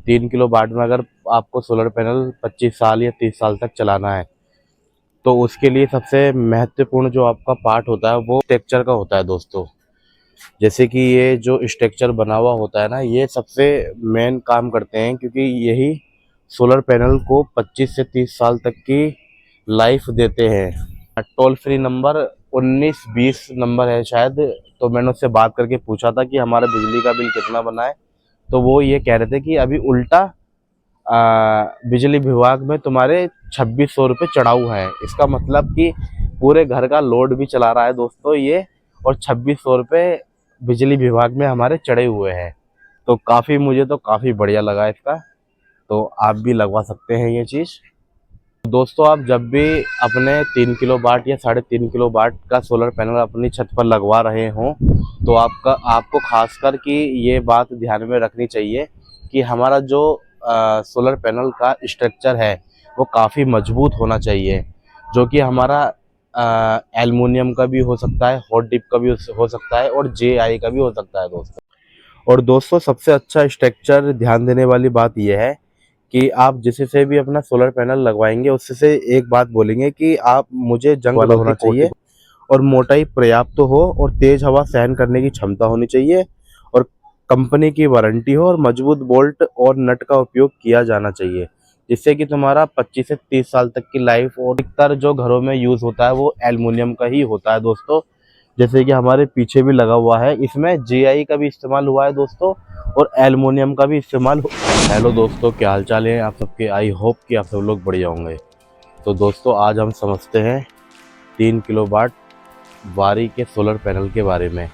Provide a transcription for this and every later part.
3 kilo watt में अगर आपको सोलर पैनल 25 साल या 30 साल तक चलाना है, तो उसके लिए सबसे महत्वपूर्ण जो आपका पार्ट होता है वो स्ट्रक्चर का होता है दोस्तों। जैसे कि ये जो स्ट्रक्चर बना हुआ होता है ना, ये सबसे मेन काम करते हैं, क्योंकि यही सोलर पैनल को 25 से 30 साल तक की लाइफ देते हैं। टोल फ्री नंबर 1920 नंबर है शायद, तो मैंने उससे बात करके पूछा था कि हमारा बिजली का बिल कितना बना है, तो वो ये कह रहे थे कि अभी उल्टा बिजली विभाग में तुम्हारे 2600 रुपये चढ़ाऊ है। इसका मतलब कि पूरे घर का लोड भी चला रहा है दोस्तों ये, और 2600 रुपये बिजली विभाग में हमारे चढ़े हुए हैं। तो मुझे तो काफ़ी बढ़िया लगा इसका, तो आप भी लगवा सकते हैं ये चीज़। दोस्तों आप जब भी अपने 3 किलो वाट या 3.5 किलो वाट का सोलर पैनल अपनी छत पर लगवा रहे हों, तो आपको खासकर कि ये बात ध्यान में रखनी चाहिए कि हमारा जो सोलर पैनल का स्ट्रक्चर है वो काफ़ी मजबूत होना चाहिए, जो कि हमारा एल्युमिनियम का भी हो सकता है, हॉट डिप का भी हो सकता है, और जेआई का भी हो सकता है दोस्तों। और दोस्तों सबसे अच्छा स्ट्रक्चर ध्यान देने वाली बात यह है कि आप जिसे से भी अपना सोलर पैनल लगवाएंगे उससे से एक बात बोलेंगे कि आप मुझे जंग वाला होना चाहिए, और मोटाई पर्याप्त हो, और तेज हवा सहन करने की क्षमता होनी चाहिए, और कंपनी की वारंटी हो, और मजबूत बोल्ट और नट का उपयोग किया जाना चाहिए, जिससे कि तुम्हारा 25 से 30 साल तक की लाइफ। और अधिकतर जो घरों में यूज़ होता है वो एल्युमिनियम का ही होता है दोस्तों, जैसे कि हमारे पीछे भी लगा हुआ है, इसमें जीआई का भी इस्तेमाल हुआ है दोस्तों, और एल्युमिनियम का भी इस्तेमाल। हेलो दोस्तों, क्या हाल चाल है आप सबके? आई होप कि आप सब लोग बढ़िया होंगे। तो दोस्तों आज हम समझते हैं 3 किलो वाट वारी के सोलर पैनल के बारे में।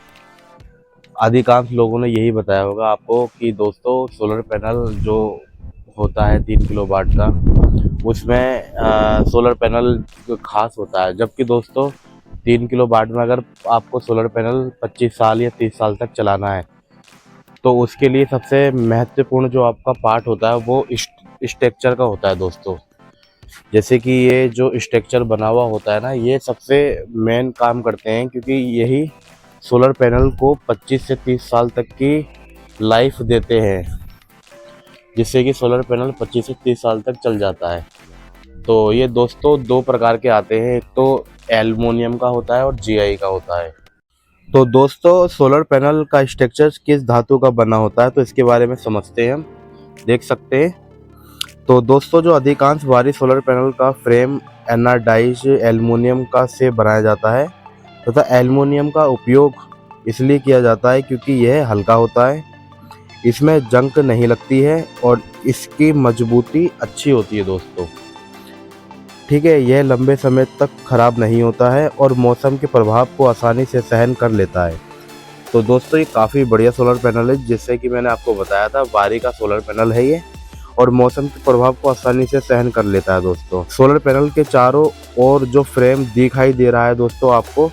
अधिकांश लोगों ने यही बताया होगा आपको कि दोस्तों सोलर पैनल जो होता है 3 किलो वाट का, उसमें सोलर पैनल खास होता है। जबकि दोस्तों 3 किलो वाट में अगर आपको सोलर पैनल 25 साल या 30 साल तक चलाना है, तो उसके लिए सबसे महत्वपूर्ण जो आपका पार्ट होता है वो स्ट्रक्चर का होता है दोस्तों। जैसे कि ये जो स्ट्रक्चर बना हुआ होता है ना, ये सबसे मेन काम करते हैं, क्योंकि यही सोलर पैनल को 25 से 30 साल तक की लाइफ देते हैं, जिससे कि सोलर पैनल 25 से 30 साल तक चल जाता है। तो ये दोस्तों दो प्रकार के आते हैं, एक तो एल्युमिनियम का होता है और जीआई का होता है। तो दोस्तों सोलर पैनल का स्ट्रक्चर किस धातु का बना होता है, तो इसके बारे में समझते हैं हम। देख सकते हैं। तो दोस्तों जो अधिकांश भारी सोलर पैनल का फ्रेम एनाडाइज एल्युमिनियम का से बनाया जाता है, तथा एल्युमिनियम का उपयोग इसलिए किया जाता है क्योंकि यह हल्का होता है, इसमें जंग नहीं लगती है, और इसकी मजबूती अच्छी होती है दोस्तों। ठीक है, यह लंबे समय तक खराब नहीं होता है, और मौसम के प्रभाव को आसानी से सहन कर लेता है। तो दोस्तों ये काफ़ी बढ़िया सोलर पैनल है, जिससे कि मैंने आपको बताया था वारी का सोलर पैनल है ये, और मौसम के प्रभाव को आसानी से सहन कर लेता है दोस्तों। सोलर पैनल के चारों ओर जो फ्रेम दिखाई दे रहा है दोस्तों आपको,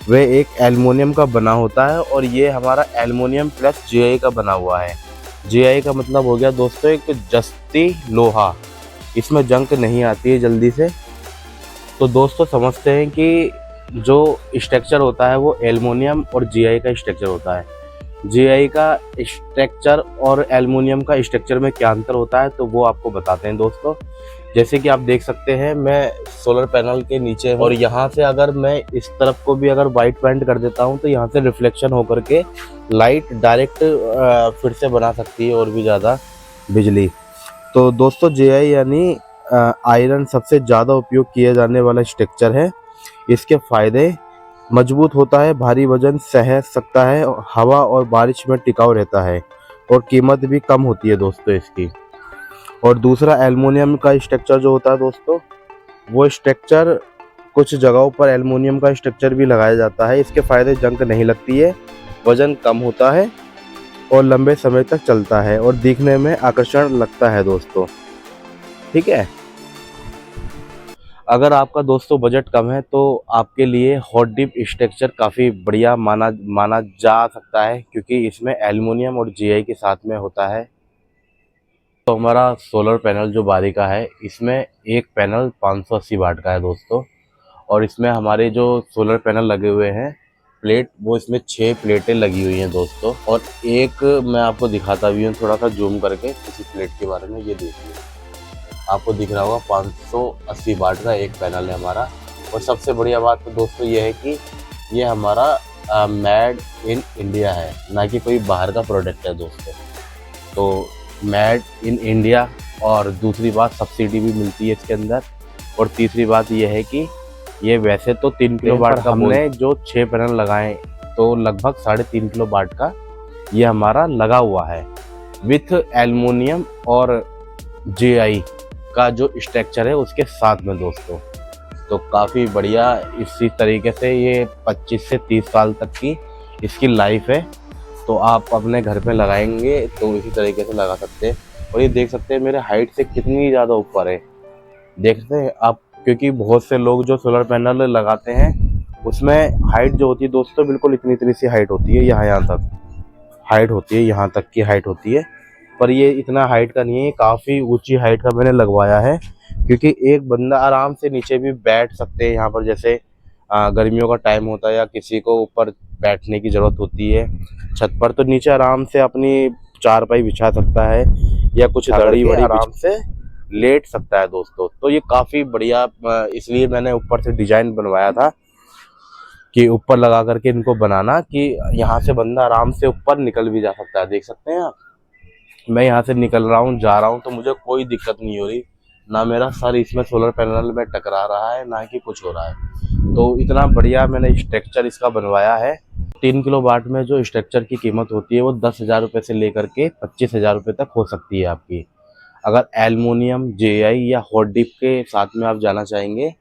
वह एक एल्युमिनियम का बना होता है, और ये हमारा एल्युमिनियम प्लस जीआई का बना हुआ है। जीआई का मतलब हो गया दोस्तों एक जस्ती लोहा, इसमें जंग नहीं आती है जल्दी से। तो दोस्तों समझते हैं कि जो स्ट्रक्चर होता है वो एल्युमिनियम और जीआई का स्ट्रक्चर होता है। जीआई का स्ट्रक्चर और एल्युमिनियम का स्ट्रक्चर में क्या अंतर होता है, तो वो आपको बताते हैं दोस्तों। जैसे कि आप देख सकते हैं, मैं सोलर पैनल के नीचे हूँ, और यहाँ से अगर मैं इस तरफ को भी अगर वाइट पेंट कर देता हूँ, तो यहाँ से रिफ्लेक्शन होकर के लाइट डायरेक्ट फिर से बना सकती है और भी ज़्यादा बिजली। तो दोस्तों जेआई यानी आयरन सबसे ज़्यादा उपयोग किए जाने वाला स्ट्रक्चर है। इसके फायदे: मजबूत होता है, भारी वजन सह सकता है, हवा और बारिश में टिकाऊ रहता है, और कीमत भी कम होती है दोस्तों इसकी। और दूसरा एल्युमिनियम का स्ट्रक्चर जो होता है दोस्तों, वो स्ट्रक्चर कुछ जगहों पर एल्युमिनियम का स्ट्रक्चर भी लगाया जाता है। इसके फायदे: जंग नहीं लगती है, वजन कम होता है, और लंबे समय तक चलता है, और दिखने में आकर्षण लगता है दोस्तों। ठीक है, अगर आपका दोस्तों बजट कम है तो आपके लिए हॉट डिप स्ट्रक्चर काफ़ी बढ़िया माना जा सकता है, क्योंकि इसमें एल्युमिनियम और जीआई के साथ में होता है। तो हमारा सोलर पैनल जो बारी का है, इसमें एक पैनल 580 वाट का है दोस्तों, और इसमें हमारे जो सोलर पैनल लगे हुए हैं प्लेट वो इसमें 6 प्लेटें लगी हुई हैं दोस्तों। और एक मैं आपको दिखाता भी हूँ थोड़ा सा जूम करके किसी प्लेट के बारे में। ये देखिए, आपको दिख रहा होगा 580 वाट का एक पैनल है हमारा। और सबसे बढ़िया बात तो दोस्तों ये है कि ये हमारा मेड इन इंडिया है, ना कि कोई बाहर का प्रोडक्ट है दोस्तों। तो मेड इन इंडिया, और दूसरी बात सब्सिडी भी मिलती है इसके अंदर। और तीसरी बात ये है कि ये वैसे तो 3 किलो वाट का, हमने जो 6 पैनल लगाए तो लगभग 3.5 किलो वाट का ये हमारा लगा हुआ है, विथ एल्युमिनियम और JI का जो स्ट्रक्चर है उसके साथ में दोस्तों। तो काफ़ी बढ़िया इसी तरीके से ये 25 से 30 साल तक की इसकी लाइफ है। तो आप अपने घर पे लगाएंगे तो इसी तरीके से लगा सकते हैं। और ये देख सकते हैं मेरे हाइट से कितनी ज़्यादा ऊपर है, देखते हैं आप। क्योंकि बहुत से लोग जो सोलर पैनल लगाते हैं उसमें हाइट जो होती है दोस्तों बिल्कुल इतनी सी हाइट होती है, यहाँ तक हाइट होती है, यहाँ तक की हाइट होती है। पर ये इतना हाइट का नहीं है, काफ़ी ऊंची हाइट का मैंने लगवाया है। क्योंकि एक बंदा आराम से नीचे भी बैठ सकते हैं यहाँ पर, जैसे गर्मियों का टाइम होता है या किसी को ऊपर बैठने की ज़रूरत होती है छत पर, तो नीचे आराम से अपनी चारपाई बिछा सकता है या कुछ दड़ी वड़ी आराम से लेट सकता है दोस्तों। तो ये काफ़ी बढ़िया, इसलिए मैंने ऊपर से डिज़ाइन बनवाया था कि ऊपर लगा करके इनको बनाना कि यहाँ से बंदा आराम से ऊपर निकल भी जा सकता है। देख सकते हैं आप, मैं यहाँ से निकल रहा हूँ, जा रहा हूँ, तो मुझे कोई दिक्कत नहीं हो रही। ना मेरा सर इसमें सोलर पैनल में टकरा रहा है, ना कि कुछ हो रहा है। तो इतना बढ़िया मैंने स्ट्रक्चर इसका बनवाया है। 3 किलो वाट में जो स्ट्रक्चर की कीमत होती है वो 10,000 रुपये से लेकर के 25,000 रुपये तक हो सकती है आपकी। अगर एल्युमिनियम, JI या हॉट डिप के साथ में आप जाना चाहेंगे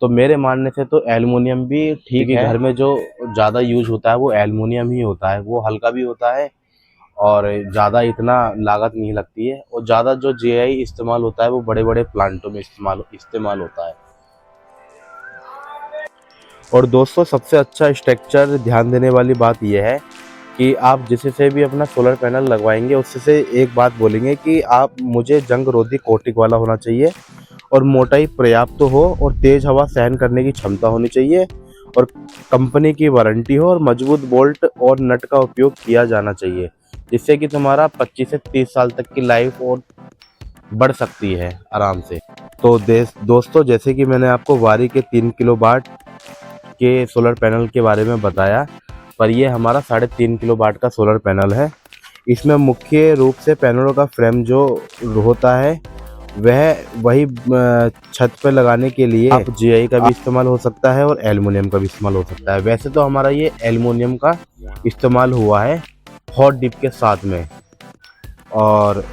तो मेरे मानने से तो एल्युमिनियम भी ठीक है। घर में जो ज़्यादा यूज होता है वो एल्युमिनियम ही होता है, वो हल्का भी होता है और ज़्यादा इतना लागत नहीं लगती है। और ज़्यादा जो JI इस्तेमाल होता है वो बड़े बड़े प्लांटों में इस्तेमाल होता है। और दोस्तों सबसे अच्छा स्ट्रक्चर ध्यान देने वाली बात यह है कि आप जिससे भी अपना सोलर पैनल लगवाएंगे उससे से एक बात बोलेंगे कि आप मुझे जंग रोधी कोटिंग वाला होना चाहिए, और मोटाई पर्याप्त हो, और तेज हवा सहन करने की क्षमता होनी चाहिए, और कंपनी की वारंटी हो, और मजबूत बोल्ट और नट का उपयोग किया जाना चाहिए, जिससे कि तुम्हारा 25 से 30 साल तक की लाइफ और बढ़ सकती है आराम से। तो दोस्तों जैसे कि मैंने आपको वारी के 3 किलो वाट के सोलर पैनल के बारे में बताया, पर ये हमारा 3.5 किलो वाट का सोलर पैनल है। इसमें मुख्य रूप से पैनलों का फ्रेम जो होता है वह वही छत पर लगाने के लिए आप JI का भी इस्तेमाल हो सकता है और एल्युमिनियम का भी इस्तेमाल हो सकता है। वैसे तो हमारा ये एल्युमिनियम का इस्तेमाल हुआ है हॉट डिप के साथ में, और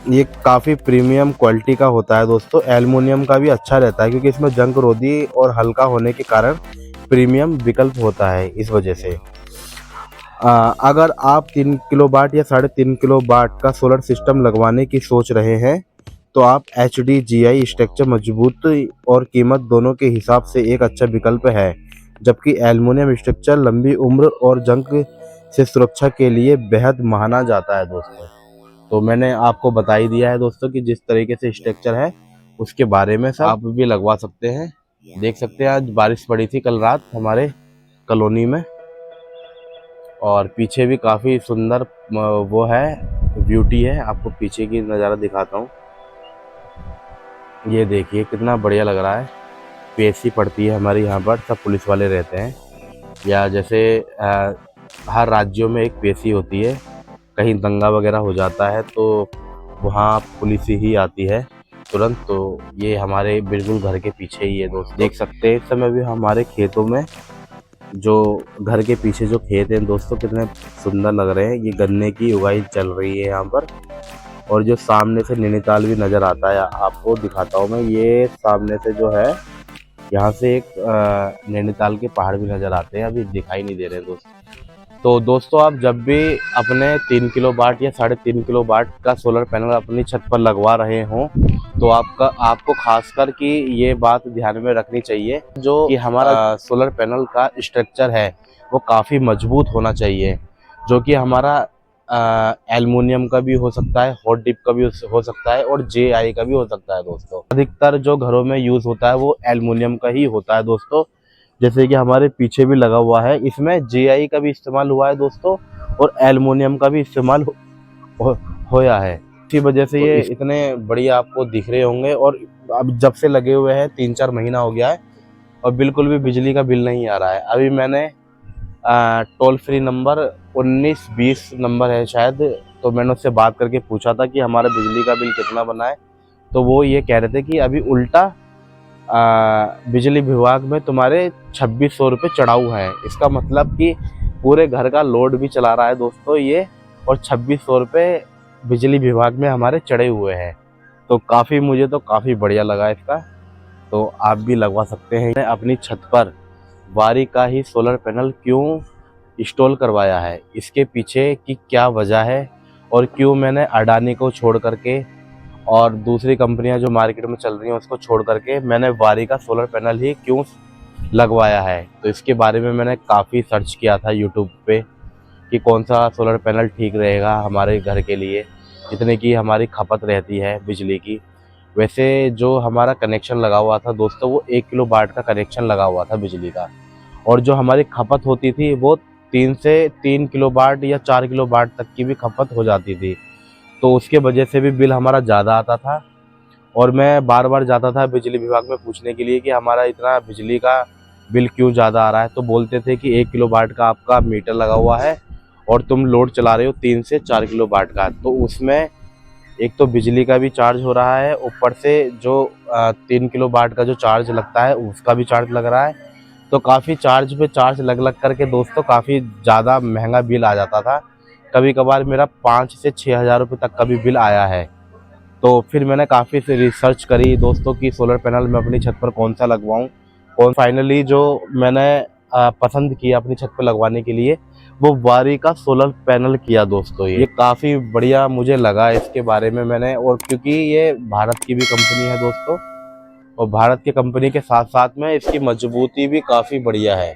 ये काफ़ी प्रीमियम क्वालिटी का होता है दोस्तों। एल्युमिनियम का भी अच्छा रहता है क्योंकि इसमें जंग रोधी और हल्का होने के कारण प्रीमियम विकल्प होता है। इस वजह से अगर आप 3 किलो वाट या 3.5 किलो वाट का सोलर सिस्टम लगवाने की सोच रहे हैं तो आप HD GI स्ट्रक्चर मजबूत और कीमत दोनों के हिसाब से एक अच्छा विकल्प है, जबकि एल्युमिनियम स्ट्रक्चर लंबी उम्र और जंग से सुरक्षा के लिए बेहद माना जाता है दोस्तों। तो मैंने आपको बता ही दिया है दोस्तों कि जिस तरीके से स्ट्रक्चर है उसके बारे में सब आप भी लगवा सकते हैं। देख सकते हैं आज बारिश पड़ी थी कल रात हमारे कॉलोनी में, और पीछे भी काफ़ी सुंदर वो है, ब्यूटी है। आपको पीछे की नज़ारा दिखाता हूँ, ये देखिए कितना बढ़िया लग रहा है। PSC पड़ती है हमारे यहाँ पर, सब पुलिस वाले रहते हैं, या जैसे हर राज्यों में एक PSC होती है। कहीं दंगा वगैरह हो जाता है तो वहाँ पुलिस ही आती है तुरंत। तो ये हमारे बिल्कुल घर के पीछे ही है दोस्त, देख सकते हैं। इस समय भी हमारे खेतों में, जो घर के पीछे जो खेत हैं दोस्तों, कितने सुंदर लग रहे हैं। ये गन्ने की उगाई चल रही है यहाँ पर, और जो सामने से नैनीताल भी नज़र आता है, आपको दिखाता हूँ मैं। ये सामने से जो है यहाँ से एक नैनीताल के पहाड़ भी नज़र आते हैं, अभी दिखाई नहीं दे रहे दोस्तों। तो दोस्तों आप जब भी अपने 3 किलो वाट या 3.5 किलो वाट का सोलर पैनल अपनी छत पर लगवा रहे हों तो आपको खासकर कि ये बात ध्यान में रखनी चाहिए जो कि हमारा सोलर पैनल का स्ट्रक्चर है वो काफ़ी मजबूत होना चाहिए, जो कि हमारा एल्युमिनियम का भी हो सकता है, हॉट डिप का भी हो सकता है, और JI का भी हो सकता है दोस्तों। अधिकतर जो घरों में यूज़ होता है वो एल्युमिनियम का ही होता है दोस्तों। जैसे कि हमारे पीछे भी लगा हुआ है, इसमें जीआई का भी इस्तेमाल हुआ है दोस्तों, और एल्युमिनियम का भी इस्तेमाल हो, होया है। इसी वजह से ये इतने बढ़िया आपको दिख रहे होंगे। और अब जब से लगे हुए हैं 3-4 महीना हो गया है और बिल्कुल भी बिजली का बिल नहीं आ रहा है। अभी मैंने टोल फ्री नंबर 1920 नंबर है शायद, तो मैंने उससे बात करके पूछा था कि हमारा बिजली का बिल कितना बना है। तो वो ये कह रहे थे कि अभी उल्टा बिजली विभाग में तुम्हारे 2600 रुपये चढ़ाऊ है। इसका मतलब कि पूरे घर का लोड भी चला रहा है दोस्तों ये, और 2600 रुपये बिजली विभाग में हमारे चढ़े हुए हैं। तो काफ़ी, मुझे तो काफ़ी बढ़िया लगा इसका। तो आप भी लगवा सकते हैं। मैंने अपनी छत पर वारी का ही सोलर पैनल क्यों इंस्टॉल करवाया है, इसके पीछे की क्या वजह है, और क्यों मैंने अडानी को छोड़ करके और दूसरी कंपनियां जो मार्केट में चल रही हैं उसको छोड़ करके मैंने वारी का सोलर पैनल ही क्यों लगवाया है। तो इसके बारे में मैंने काफ़ी सर्च किया था यूट्यूब पे कि कौन सा सोलर पैनल ठीक रहेगा हमारे घर के लिए, जितने की हमारी खपत रहती है बिजली की। वैसे जो हमारा कनेक्शन लगा हुआ था दोस्तों, वो 1 किलो वाट का कनेक्शन लगा हुआ था बिजली का, और जो हमारी खपत होती थी वो 3 किलो वाट या 4 किलो वाट तक की भी खपत हो जाती थी। तो उसके वजह से भी बिल हमारा ज़्यादा आता था। और मैं बार बार जाता था बिजली विभाग में पूछने के लिए कि हमारा इतना बिजली का बिल क्यों ज़्यादा आ रहा है। तो बोलते थे कि 1 किलो वाट का आपका मीटर लगा हुआ है और तुम लोड चला रहे हो 3 से 4 किलो वाट का, तो उसमें एक तो बिजली का भी चार्ज हो रहा है, ऊपर से जो 3 किलो वाट का जो चार्ज लगता है उसका भी चार्ज लग रहा है। तो काफ़ी चार्ज पे चार्ज लग लग करके दोस्तों काफ़ी ज़्यादा महंगा बिल आ जाता था। कभी कभार मेरा 5 से 6 हज़ार रुपये तक का भी बिल आया है। तो फिर मैंने काफ़ी से रिसर्च करी दोस्तों कि सोलर पैनल मैं अपनी छत पर कौन सा लगवाऊं। कौन फाइनली जो मैंने पसंद किया अपनी छत पर लगवाने के लिए, वो वारी का सोलर पैनल किया दोस्तों। ये काफ़ी बढ़िया मुझे लगा इसके बारे में मैंने, और क्योंकि ये भारत की भी कंपनी है दोस्तों, और भारत की कंपनी के साथ साथ में इसकी मजबूती भी काफ़ी बढ़िया है।